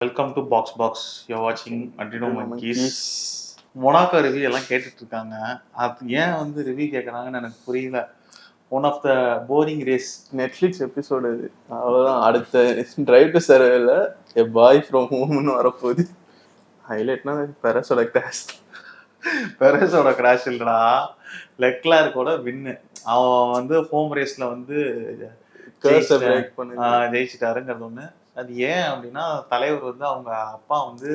Welcome to box box. You வாட்சிங் Adrino Monkeys. monkeys. Monaco review எல்லாம் கேட்டுட்டு இருக்காங்க. அது ஏன் வந்து ரிவ்யூ கேட்குறாங்கன்னு எனக்கு புரியல. One of the boring race. Netflix episode இது. அவ்வளோதான். அடுத்த டிரைவ் டு சர்வேல எ பாய் ஃப்ரம் ஹோம்னு வரப்போகுது. ஹைலைட்னா பெரஸோட கிராஷ். பெரஸோட கிராஷ் இல்லடா, லெக்லர்க்கோட வின்னு. அவன் வந்து ஹோம் ரேஸ்ல வந்து பிரேக் பண்ணி ஜெயிச்சிட்டாருங்கிறது ஒன்று. அது ஏன் அப்படின்னா, தலைவர் வந்து அவங்க அப்பா வந்து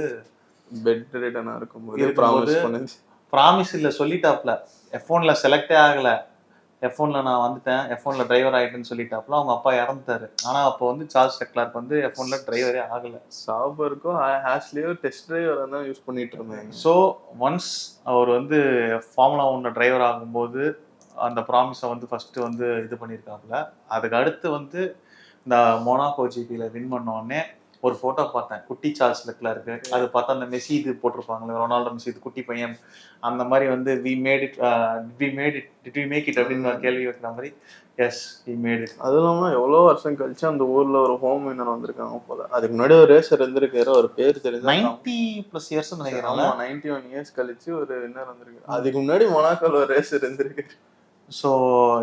பெட் ரிட்டனா இருக்கும்போது ப்ராமிஸ் இல்லை சொல்லிட்டாப்ல. F1ல செலக்டே ஆகல, F1ல நான் வந்துட்டேன், F1ல டிரைவர் ஆகிட்டேன்னு சொல்லிட்டாப்ல. அவங்க அப்பா இறந்துட்டாரு. ஆனால் அப்போ வந்து சார்ல்ஸ் லெக்லர்க் வந்து F1ல டிரைவரே ஆகலை. சாபருக்கும் ஹேஷ்லியோ டெஸ்ட் டிரைவராக தான் யூஸ் பண்ணிட்டு இருந்தாங்க. ஸோ ஒன்ஸ் அவர் வந்து ஃபார்முலா 1 டிரைவர் ஆகும்போது அந்த ப்ராமிஸை வந்து ஃபஸ்ட்டு வந்து இது பண்ணியிருக்காப்புல. அதுக்கு அடுத்து வந்து இந்த மொனாக்கோ ஜிபியில் வின் பண்ணோடனே ஒரு ஃபோட்டோ பார்த்தேன், குட்டி சார்ல்ஸ் லெக்லர்க். அது பார்த்தா அந்த மெஸ்ஸி இது போட்டிருப்பாங்களே, ரொனால்டோ மெஸ்ஸி இது குட்டி பையன், அந்த மாதிரி வந்து வி மேக் இட் அப்படின்னு கேள்வி வைக்கிற மாதிரி. Yes, we made it. அதுவும் இல்லாமல் எவ்வளோ வருஷம் கழிச்சு அந்த ஊரில் ஒரு ஹோம் வின்னர் வந்திருக்காங்க போல. அதுக்கு முன்னாடி ஒரு ரேசர் இருந்திருக்காரு, ஒரு பேர் தெரிஞ்சு 90+ இயர்ஸ் நினைக்கிறேன். 91 இயர்ஸ் கழிச்சு ஒரு வின்னர் வந்திருக்கு. அதுக்கு முன்னாடி மொனாக்கோல ஒரு ரேசர் இருந்திருக்கு. ஸோ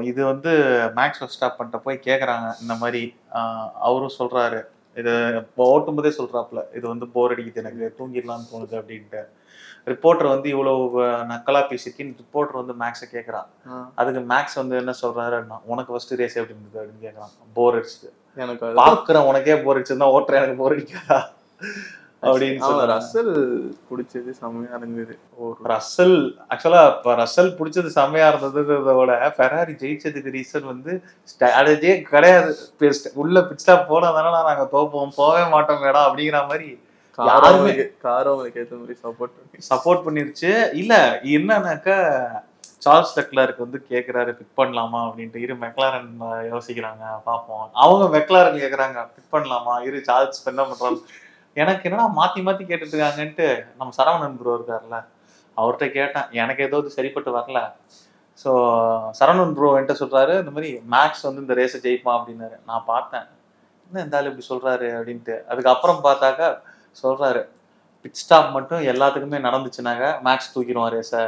இது வந்து மேக்ஸ் வெர்ஸ்டாப்பன் பண்ணிட்ட போய் கேட்குறாங்க இந்த மாதிரி. அவரும் சொல்கிறாரு, இது ஓட்டும் போதே சொல்கிறாப்புல, இது வந்து போர் அடிக்குது, எனக்கு தூங்கிடலான்னு தோணுது அப்படின்ட்டு. ரிப்போர்ட்டர் வந்து இவ்வளோ நக்கலாக பேசியிருக்கேன்னு ரிப்போர்ட்டர் வந்து மேக்ஸை கேட்குறான். அதுக்கு மேக்ஸ் வந்து என்ன சொல்கிறாருன்னா, உனக்கு ஃபஸ்ட்டு ரேஸ் எப்படி இருந்தது அப்படின்னு கேட்குறான். போர் அடிச்சுது எனக்கு, பார்க்குறேன் உனக்கே போர் அடிச்சுருந்தா ஓட்டுறேன், எனக்கு போர் அடிக்காதா அப்படின்னு சொல்ல. ரசல் பிடிச்சது செம்மையா இருந்தது. ரசல் ஆக்சுவலா இப்போ ரசல் பிடிச்சது செம்மையா இருந்ததுங்கிறத விட ஃபெராரி ஜெயிச்சதுக்கு ரீசன் வந்து ஸ்ட்ராட்டஜியே கிடையாது. உள்ள பிட் ஸ்டாப் போனதால நாங்க தோப்போம், போவே மாட்டோம் மேடம் அப்படிங்கிற மாதிரி சப்போர்ட் பண்ணிருச்சு. இல்ல என்னன்னாக்கா, சார்ல்ஸ் லெக்லர்க் வந்து கேட்குறாரு பிக் பண்ணலாமா அப்படின்ட்டு. இரு மெக்லாரன் யோசிக்கிறாங்க பார்ப்போம். அவங்க மெக்லாரன் கேட்குறாங்க பிக் பண்ணலாமா, இரு சார்ல்ஸ் என்ன பண்றாங்க. எனக்கு என்னன்னா மாற்றி மாற்றி கேட்டுட்டு இருக்காங்கன்ட்டு நம்ம சரவணன் ப்ரோ இருக்கார்ல, அவர்கிட்ட கேட்டேன். எனக்கு ஏதோ சரிப்பட்டு வரல. ஸோ சரவணன் ப்ரோ என்கிட்ட சொல்கிறாரு, இந்த மாதிரி மேக்ஸ் வந்து இந்த ரேஸை ஜெயிப்பான் அப்படின்னாரு. நான் பார்த்தேன், என்ன இந்த ஆள் இப்படி சொல்கிறாரு அப்படின்ட்டு. அதுக்கப்புறம் பார்த்தாக்கா சொல்கிறாரு, பிட் ஸ்டாப் மட்டும் எல்லாத்துக்குமே நடந்துச்சுனாங்க மேக்ஸ் தூக்கிடுவான் ரேஸை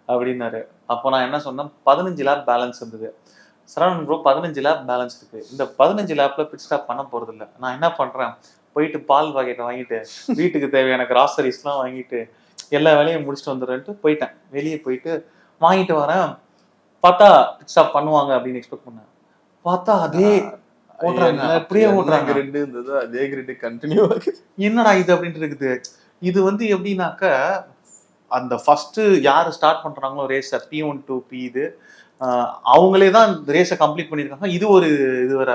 அப்படின்னாரு. அப்போ நான் என்ன சொன்னேன், 15 லேப் பேலன்ஸ் இருந்தது. சரவணன் ப்ரோ 15 லேப் பேலன்ஸ் இருக்குது, இந்த 15 லேப்பில் பிட் ஸ்டாப் பண்ண போகிறதில்ல. நான் என்ன பண்ணுறேன், போயிட்டு பால் பாக்கெட்டை வாங்கிட்டு வீட்டுக்கு தேவையான கிராசரிஸ்லாம் வாங்கிட்டு எல்லா வேலையும் முடிச்சுட்டு வந்துடுறேன்ட்டு போயிட்டேன். வெளியே போயிட்டு வாங்கிட்டு வரேன். பார்த்தா பிட் ஸ்டாப் பண்ணுவாங்க அப்படின்னு எக்ஸ்பெக்ட் பண்ணேன். பார்த்தா அதே ஓட்டுறாங்க, அப்படியே ஓட்டுறாங்க. கிரிட் இருந்தது, அதே கிரிட் கண்டினியூ ஆகுது. என்னடா இது அப்படின்ட்டு இருக்குது. இது வந்து எப்படின்னாக்க, அந்த ஃபர்ஸ்ட் யாரு ஸ்டார்ட் பண்றாங்களோ ரேஸை P1 to P இது அவங்களே தான் ரேஸை கம்ப்ளீட் பண்ணியிருக்காங்க. இது ஒரு இது வேற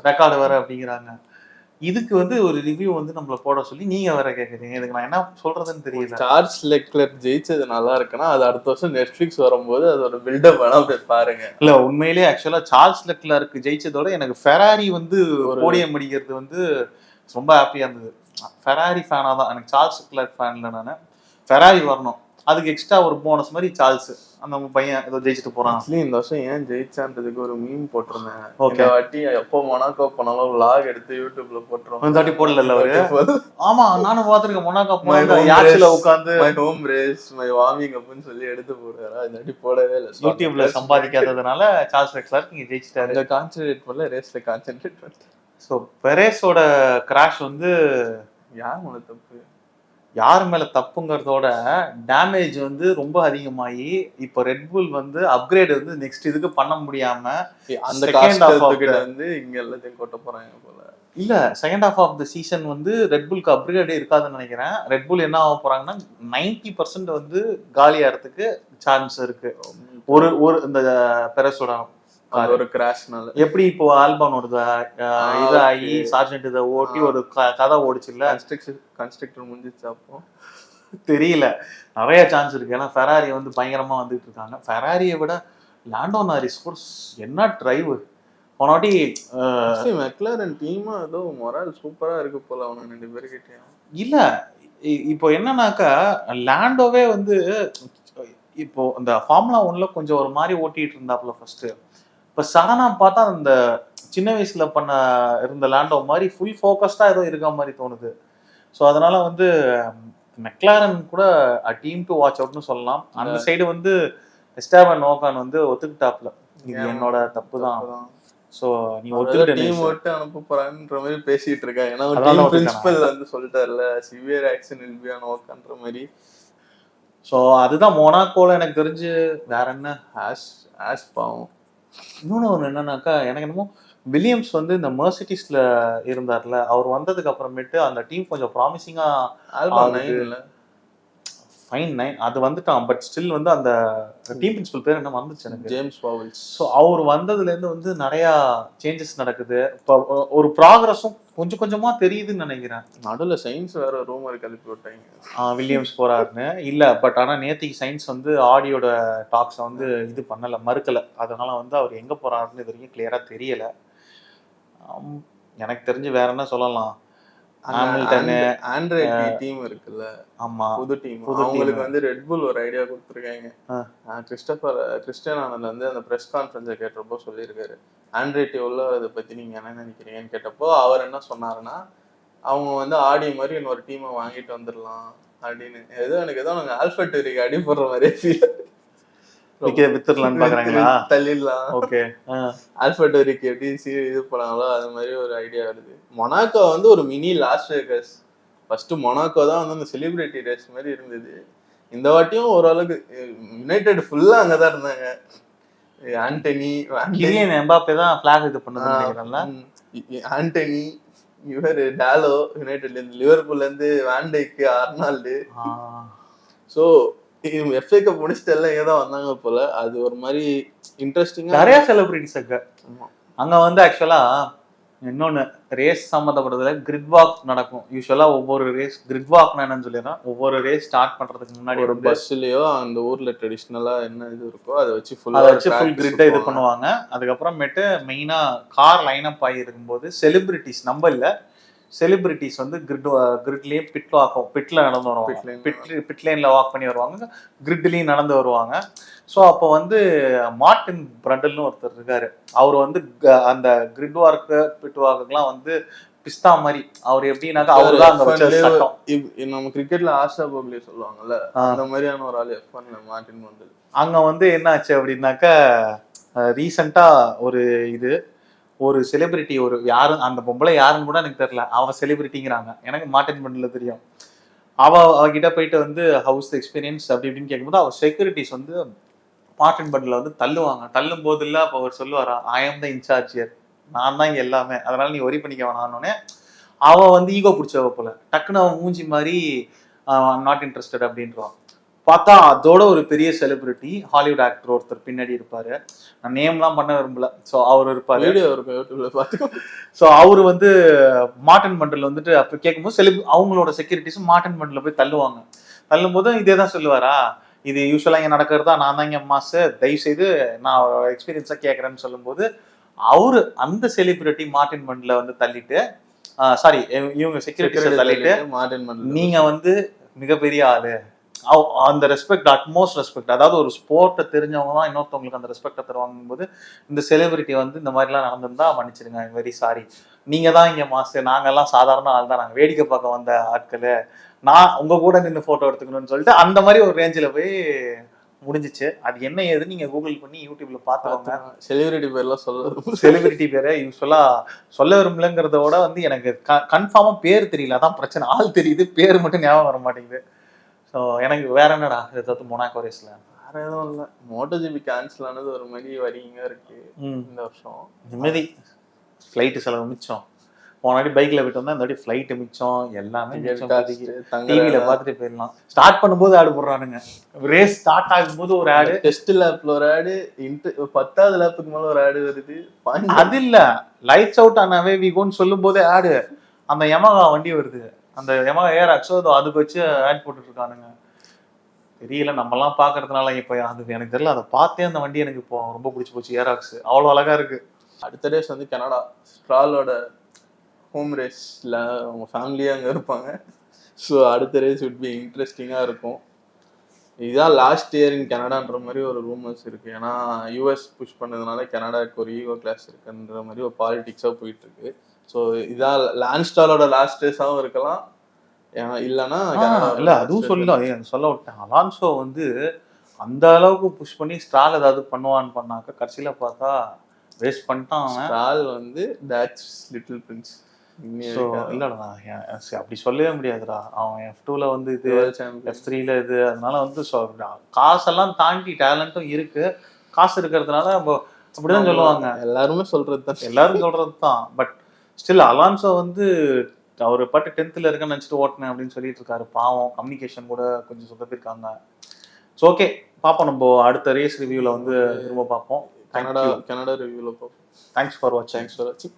ரெக்கார்டு வேற அப்படிங்கிறாங்க. இதுக்கு வந்து ஒரு ரிவ்யூ வந்து நம்மள போட சொல்லி நீங்க வேற கேக்குறீங்க. இதுக்கு நான் என்ன சொல்றதுன்னு தெரியல. சார்ல்ஸ் லெக்லர்க் ஜெயிச்சது நல்லா இருக்குன்னா, அது அடுத்த வருஷம் நெட்ஃபிளிக்ஸ் வரும்போது அதோட பில்டப் வேணா போய் பாருங்க. இல்ல உண்மையிலேயே ஆக்சுவலா சார்ல்ஸ் லெக்லர்க் ஜெயிச்சதோட எனக்கு ஃபெராரி வந்து போடியம் அடிக்கிறது வந்து ரொம்ப ஹாப்பியா இருந்தது. ஃபெராரி ஃபேனா தான், எனக்கு சார்ல்ஸ் லெக்லர்க் ஃபேன் இல்லை. நான் ஃபெராரி வரணும், அதுக்கு எக்ஸ்ட்ரா ஒரு போனஸ் மாதிரி சார்ல்ஸ் அந்த பையன் ஏதோ ஜெயிச்சுட்டு போறான். இந்த வருஷம் ஏன் ஜெயிச்சான்றதுக்கு ஒரு மீம் போட்டிருந்தேன். ஓகே, வாட்டி எப்போ மொனாக்கோ போனாலும் vlog எடுத்து யூடியூப்ல போட்டுருவோம். இந்த வாட்டி போடல அவரு. ஆமா, நானும் பாத்துருக்கேன். மொனாக்கோ போனா உட்காந்து my home race my warming அப்னு சொல்லி எடுத்து போடுறாரா. இந்த வாட்டி போடவே இல்லை. யூடியூப்ல சம்பாதிக்காததுனால சார்ல்ஸ் லெக்லர்க் இங்க ஜெயிச்சிட்டாரு. இந்த கான்சென்ட்ரேட் பண்ணல, ரேஸ்ல கான்சென்ட்ரேட் பண்ணிட்டு. ஸோ பெரேஸோட கிராஷ் வந்து யார் மேல தப்பு, யார் மேல தப்புங்கிறதோட டேமேஜ் வந்து ரொம்ப அதிகமாகி இப்போ ரெட்புல் வந்து அப்கிரேட் வந்து நெக்ஸ்ட் இதுக்கு பண்ண முடியாம அந்த செகண்ட் ஹாஃப் வந்து இங்க எல்லாத்தையும் கொட்ட போறாங்க போல. இல்ல, second half of the season வந்து ரெட்புல்க்கு அப்கிரேடே இருக்காதுன்னு நினைக்கிறேன். ரெட்புல் என்ன ஆக போறாங்கன்னா 90% வந்து காலியாகிறதுக்கு சான்ஸ் இருக்கு. ஒரு இந்த பெரேஸோட ஒரு கிராஷ்னால. எப்படி இப்போ ஆல்பானோட இது ஆகி சார்ஜென்ட் இதை ஓட்டி ஒரு கதை ஓடிச்சு இல்ல, கன்ஸ்ட்ரக்டர் முடிஞ்சிச்சு. அப்போ தெரியல, நிறைய சான்ஸ் இருக்கு. ஏன்னா ஃபெராரி வந்து பயங்கரமா வந்துட்டு இருக்காங்க. ஃபெராரியை விட லாண்டோ நாரிஸ் என்ன டிரைவ் போனாட்டி. மெக்லாரன் டீமா ஏதோ மொரால் சூப்பரா இருக்கு போல அவனுக்கு 2 பேருக்கிட்டே. இல்ல இப்போ என்னன்னாக்கா, லாண்டோவே வந்து இப்போ இந்த ஃபார்முலா 1ல கொஞ்சம் ஒரு மாதிரி ஓட்டிட்டு இருந்தாப்புல ஃபர்ஸ்ட். இப்போ சடனா பார்த்தா அந்த சின்ன வயசுல பண்ண இருந்த லேண்டோ மாதிரி ஃபுல் ஃபோக்கஸ்டா ஏதோ இருக்க மாதிரி தோணுது. ஸோ அதனால வந்து மெக்லாரன் கூட டீம் டு வாட்ச் அவுட்னு சொல்லலாம். அந்த சைடு வந்து எஸ்டபான் ஓகான் வந்து ஒத்துக்கிட்டாப்ல, இது என்னோட தப்பு தான். ஸோ நீ ஒத்துக்கிட்ட டீம் விட்டு அனுப்ப போறான்ற மாதிரி பேசிட்டு இருக்காங்க. ஏன்னா அதனால டீம் ஒத்துக்கிட்டானா? பிரின்சிபல் வந்து சொல்லிட்டார்ல, severe action will be on ஓகான்ற மாதிரி. ஸோ அதுதான் மொனாக்கோல எனக்கு தெரிஞ்சு வேற என்ன ஆஷ் பாவம். இன்னொன்று ஒன்று என்னன்னாக்கா, எனக்கு என்னமோ வில்லியம்ஸ் வந்து இந்த மெர்சிடிஸ்ல இருந்தார்ல, அவர் வந்ததுக்கு அப்புறமேட்டு அந்த டீம் கொஞ்சம் ப்ராமிசிங்கா ஆல்பா 9ல ஃபைன் 9 அது வந்துட்டான். பட் ஸ்டில் வந்து அந்த டீம் பிரின்சிபல் பேர் என்ன வந்துச்சு எனக்கு, ஜேம்ஸ் பவல்ஸ். ஸோ அவர் வந்ததுலேருந்து வந்து நிறையா சேஞ்சஸ் நடக்குது. இப்போ ஒரு ப்ராக்ரஸும் கொஞ்சம் கொஞ்சமா தெரியுதுன்னு நினைக்கிறேன். நடுவில் சயின்ஸ் வேற ரூமர் கிளப்பி விட்டாங்க வில்லியம்ஸ் போறாருன்னு. இல்லை பட் ஆனால் நேத்திக்கு சயின்ஸ் வந்து ஆடியோட டாக்ஸை வந்து இது பண்ணலை, மறுக்கலை. அதனால வந்து அவர் எங்கே போறாருன்னு இது வரைக்கும் கிளியராக தெரியலை. எனக்கு தெரிஞ்சு வேற என்ன சொல்லலாம், ஹாமில்டனு ஆண்ட்ராய்டு டீம் இருக்குல்ல, ஆமா புது டீம், அவங்களுக்கு வந்து ரெட் புல் ஒரு ஐடியா கொடுத்துருக்காங்க. கிறிஸ்டியானோ வந்து அந்த பிரஸ் கான்ஃபரன்ஸை கேட்டப்போ சொல்லியிருக்காரு, ஆண்ட்ராய்டு எவ்வளோ அதை பத்தி நீங்க என்ன நினைக்கிறீங்கன்னு கேட்டப்போ அவர் என்ன சொன்னாருன்னா, அவங்க வந்து ஆடி மாதிரி இன்னொரு டீமை வாங்கிட்டு வந்துடலாம் அப்படின்னு. ஏதோ நாங்க ஆல்பர்ட் அடி போடுற மாதிரி வித்துடலான்னு பாக்குறாங்களா, தள்ளிடலாம். ஓகே, ஆல்பர்ட் எப்படி இது பண்ணாங்களோ அது மாதிரி ஒரு ஐடியா வருது. மொனாக்கோ வந்து ஒரு mini loss Vegas. First Monaco தான் வந்து அந்த செலிபிரிட்டி ரேஸ் மாதிரி இருந்தது. இந்த வாட்டியும் ஓரளவுக்கு யுனைடெட் ஃபுல்லா அங்கதான் இருந்தாங்க. ஆண்டனி, கிலியன் எம்பாப்பே தான் ஃபிளாக் இது பண்ணதுன்னு நினைக்கிறேன்ல. ஆண்டனி, இவர் டாலோ யுனைடெட்ல இருந்து, லிவர்பூல்ல இருந்து வாண்டைக்கு, ஆர்னால்டு. ஸோ எஃப்ஏ கப் முடிச்சுட்டு எல்லாம் ஏதோ வந்தாங்க போல. அது ஒரு மாதிரி இன்ட்ரெஸ்டிங்கா நிறைய செலிபிரிட்டிஸ் அங்க வந்து ஆக்சுவலா இன்னொன்னு ரேஸ் சம்மந்தப்பட்டதுல கிரிட் வாக் நடக்கும். யூஸ்வலா ஒவ்வொரு ரேஸ் கிரிட் வாக்னா என்னன்னு சொல்லிடுறேன், ஒவ்வொரு ரேஸ் ஸ்டார்ட் பண்றதுக்கு முன்னாடி ஒரு பஸ்லயோ அந்த ஊர்ல ட்ரெடிஷ்னலா என்ன இது இருக்கோ அதை வச்சு ஃபுல் கிரிட்டை இது பண்ணுவாங்க. அதுக்கப்புறமேட்டு மெயினா கார் லைன் அப் ஆகி இருக்கும்போது செலிபிரிட்டிஸ், நம்ம இல்ல, செலிபிரிட்டிஸ் வந்து கிரிட்லயே பிட்ல நடந்து வருவாங்க, பிட் லைன்ல வாக் பண்ணி வருவாங்க, கிரிட்லயும் நடந்து வருவாங்க. ஸோ அப்போ வந்து மார்டின் பிரண்டல்னு ஒருத்தர் இருக்காரு. அவர் வந்து அந்த கிரிட் வார்க்கு பிட் வார்க்குலாம் வந்து பிஸ்தா மாதிரி. அவர் எப்படின்னாக்கா அவர் தான் அங்க வச்ச சட்டம். நம்ம கிரிக்கெட்ல ஆஷா போப்லே சொல்லுவாங்கல்ல, அந்த மாதிரியான ஒரு ஆள் F1ல மார்டின் பிரண்டல். அங்க வந்து என்ன ஆச்சு அப்படின்னாக்கா, ரீசெண்டா ஒரு செலிபிரிட்டி, ஒரு யாரு அந்த பொம்பளை யாருன்னு கூட எனக்கு தெரியல, அவ செலிபிரிட்டிங்கிறாங்க, எனக்கு மார்டின் பிரண்டல்ல தெரியும். அவகிட்ட போயிட்டு வந்து ஹவுஸ் எக்ஸ்பீரியன்ஸ் அப்படி இப்படின்னு கேட்கும்போது அவர் செக்யூரிட்டிஸ் வந்து மார்டின் பண்டில் வந்து தள்ளும் போது இல்ல, அப்போ அவர் சொல்லுவாரா, ஐ ஆம் த இன்சார்ஜ் ஹியர், நான் தான் இங்க எல்லாமே, அதனால நீ ஒரி பண்ணிக்க வேணாம்னே. அவ வந்து ஈகோ பிடிச்சவ போல, டக்குன்னு அவன் மூஞ்சி மாதிரி நாட் இன்ட்ரெஸ்டட் அப்படின்றான். பார்த்தா அதோட ஒரு பெரிய செலிபிரிட்டி ஹாலிவுட் ஆக்டர் ஒருத்தர் பின்னாடி இருப்பாரு. நான் நேம்லாம் பண்ண விரும்பல. ஸோ அவர் இருப்பாரு, ஸோ அவரு வந்து மார்டின் பண்டில் வந்துட்டு அப்போ கேட்கும்போது அவங்களோட செக்யூரிட்டிஸும் மார்டின் பண்டில் போய் தள்ளும் போது இதே தான் சொல்லுவாரா, இது யூஸ்வலா இங்க நடக்கிறதா, நான் தான் இங்க மாசு, தயவு செய்து நான் எக்ஸ்பீரியன்ஸா கேட்கறேன்னு சொல்லும்போது அவரு அந்த செலிபிரிட்டி மார்டின் பண்டில் வந்து தள்ளிட்டு, சாரி இவங்க செக்யூரிட்டிஸை தள்ளிட்டு, நீங்க வந்து மிகப்பெரிய ஆளு, அந்த ரெஸ்பெக்ட், அட்மோஸ்ட் ரெஸ்பெக்ட், அதாவது ஒரு ஸ்போர்ட்டை தெரிஞ்சவங்க தான் இன்னொருத்தவங்களுக்கு அந்த ரெஸ்பெக்டை தருவாங்கும் போது இந்த செலிபிரிட்டி வந்து இந்த மாதிரிலாம் நடந்திருந்தா மன்னிச்சிருங்க, வெரி சாரி, நீங்க தான் இங்க மாஸ்டர், நாங்கெல்லாம் சாதாரண ஆள் தான், நாங்கள் வேடிக்கை பார்க்க வந்த ஆட்கள், நான் உங்க கூட நின்று போட்டோ எடுத்துக்கணும்னு சொல்லிட்டு அந்த மாதிரி ஒரு ரேஞ்சில் போய் முடிஞ்சிச்சு. அது என்ன ஏது நீங்க கூகுள் பண்ணி யூடியூப்ல பார்த்துக்கோங்க. செலிபிரிட்டி பேர்லாம் செலிபிரிட்டி பேரை யூஸ்வலா சொல்ல விரும்பலங்கிறத விட வந்து எனக்கு கன்ஃபார்மா பேர் தெரியல, அதான் பிரச்சனை. ஆள் தெரியுது, பேர் மட்டும் ஞாபகம் வர மாட்டேங்குது. ஸோ எனக்கு வேற என்னடா ஏதாவது மொனாக்கோ ரேஸ்ல வேற எதுவும் இல்லை. மோட்டோஜிபி கேன்சல் ஆனது ஒரு மாதிரி வரிங்க இருக்கு இந்த வருஷம். நிம்மதி, ஃப்ளைட்டு செலவு மிச்சம். போனாடி பைக்ல போயிட்டு வந்தா இந்த வாட்டி ஃப்ளைட் மிச்சம், எல்லாமே டிவியில பார்த்துட்டு போயிடலாம். ஸ்டார்ட் பண்ணும்போது ஆடு போடுறானுங்க, ரேஸ் ஸ்டார்ட் ஆகும்போது ஒரு ஆடு, டெஸ்ட் லேப்ல ஒரு ஆடு, 10வது லேப்புக்கு மேல ஒரு ஆடு வருது. அது இல்ல, லைட்ஸ் அவுட் ஆனாவே விகோன்னு சொல்லும் போதே ஆடு, அந்த யமகா வண்டி வருது, அந்த யமகா ஏராக்ஸோ அதுக்கு வச்சு ஆட் போட்டுட்டு இருக்கானுங்க. தெரியல, நம்மலாம் பாக்குறதுனால இப்ப அது எனக்கு தெரியல, அதை பார்த்தே அந்த வண்டி எனக்கு இப்போ ரொம்ப பிடிச்சி போச்சு. ஏராக்ஸ் அவ்வளவு அழகா இருக்கு. அடுத்த ரேஸ் வந்து கனடா, ஸ்ட்ராலோட ஹோம் ரேஸ்ல அவங்க ஃபேமிலியா அங்க இருப்பாங்க. ஸோ அடுத்த ரேஸ் வுட் பி இன்ட்ரெஸ்டிங்கா இருக்கும். இதுதான் லாஸ்ட் இயர் இன் கனடான்ற மாதிரி ஒரு ரூமர்ஸ் இருக்கு. ஏன்னா யூஎஸ் புஷ் பண்ணதுனால கனடாக்கு ஒரு ஈகோ கிளாஸ் இருக்குன்ற மாதிரி ஒரு பாலிடிக்ஸா போயிட்டு இருக்கு. ஸோ இதான் லான்ஸ்டாலோட லாஸ்ட் ரேஸாவும் இருக்கலாம், இல்லைன்னா இல்ல அதுவும் சொல்ல விட்டேன். அலான்சோ வந்து அந்த அளவுக்கு புஷ் பண்ணி ஸ்ட்ரால் ஏதாவது பண்ணுவான்னு பண்ணாக்க கடைசியில பார்த்தா வேஸ்ட் பண்ணிட்டான் அவன். ஸ்ட்ரால் வந்து தட்ஸ் லிட்டில் பிரின்ஸ். ஸோ இல்லடா அப்படி சொல்லவே முடியாதுடா. அவன் F2ல வந்து இது, F3ல இது, அதனால வந்து காசெல்லாம் தாண்டி டேலண்ட்டும் இருக்கு. காசு இருக்கிறதுனால நம்ம அப்படிதான் சொல்லுவாங்க. எல்லாருமே சொல்றது தான், எல்லாரும் சொல்றது தான். பட் ஸ்டில் அலான்சோ வந்து அவர் பாட்டு 10th இருக்கேன்னு நினச்சிட்டு ஓட்டினேன் அப்படின்னு சொல்லிட்டு இருக்காரு. பாவம், கம்யூனிகேஷன் கூட கொஞ்சம் சொதப்பிருக்காங்க. ஸோ ஓகே, பார்ப்போம். நம்ம அடுத்த ரேஸ் ரிவ்யூவில் வந்து திரும்ப பார்ப்போம். கனடா ரிவ்யூவில் பார்ப்போம். தேங்க்ஸ் ஃபார் வாட்சிங்.